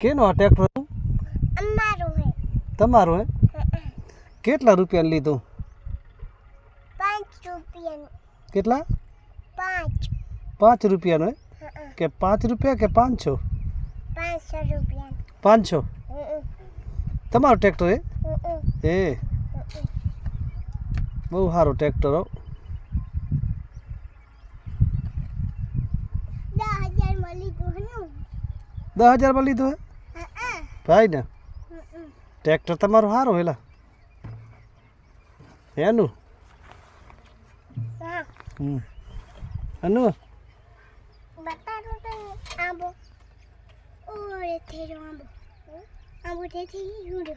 કેનો આ ટ્રેક્ટર અમારું હે તમારું હે કેટલા રૂપિયા લીધું 5 રૂપિયાનું કેટલા 5 5 રૂપિયાનું હે કે 5 રૂપિયા કે 500 500 રૂપિયાનું 500 તમારું ટ્રેક્ટર હે એ બહુ સારું ટ્રેક્ટર હો 10,000 માં લીધું હે 10,000 માં લીધું હે ભાઈ ને ટ્રેક્ટર તમારું સારું હેલા એનું હા એનું બતાડો તો આંબો ઓરે થેરો આંબો આંબો થી યુડો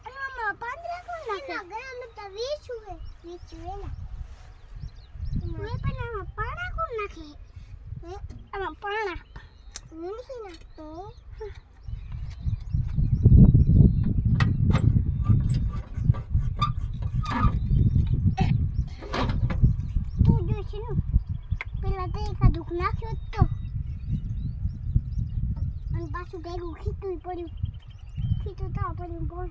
મમ્મા પાંદરા કોણ નાખે ગરમ તો વીસું હે ના મે પણ આમાં પાણા કોણ નાખે આમાં પાણા નથી નાખતો તું જોઈશ ને પેલા તો એકાદું નાખ્યું તો અને પાછું ભેગું ખીચું પડ્યું તો પડ્યું બોલ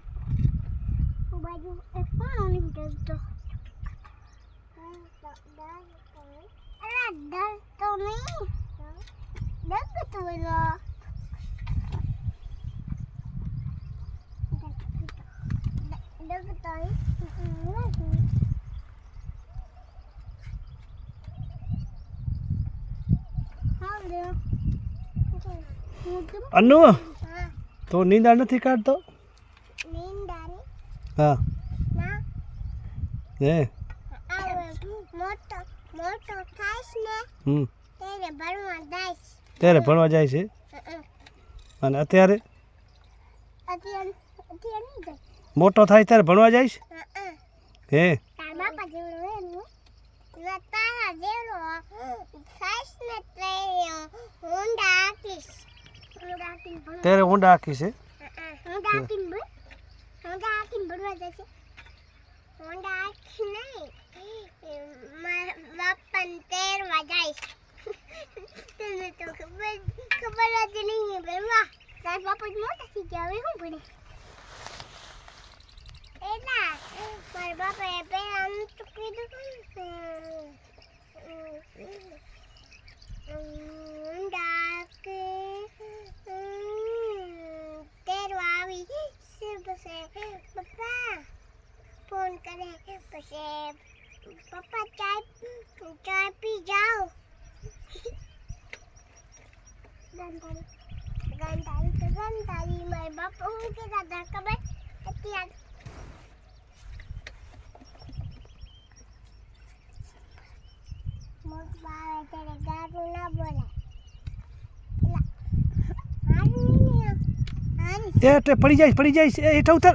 બાજુ એક પાણો નહીં ડરતો અરે ડરતો નહીં ડરતો એલો ડરતો અન્નુ તો નીંદા નથી કાઢતો હા ના હે મોટો થાઈશ ને ત્યારે ભણવા જઈશ ત્યારે ભણવા જાય છે અને અત્યારે અત્યારે નહીં જાય મોટો થાય ત્યારે ભણવા જઈશ હે તાર બાપા જેવડો હે ને તારા જેવડો થાઈશ ને ત્યારે ઊંડા આકીશ ત્યારે ઊંડા આખી છે ઊંડા આકીને ભણવા જશે ઊંડા આખી નહીં બાપાને તેરવા જઈશ તને તો ખબર જ નહીં ભણવા તાર બાપા જ મોટા થઈ ગયા હવે શું ભણે એલા મારા બાપાએ પહેલા આમ તો કીધું ઊંડા કે તેરવા આવી પછી પપ્પા ફોન કરે પછી પપ્પા ચાય પી જાઓ ગંધારી મારા બાપા હું કહેતા હતા ખબર અત્યારે મોટું આવે ત્યારે ગાડું ના બોલાય તે પડી જાય એ હેઠા ઉતર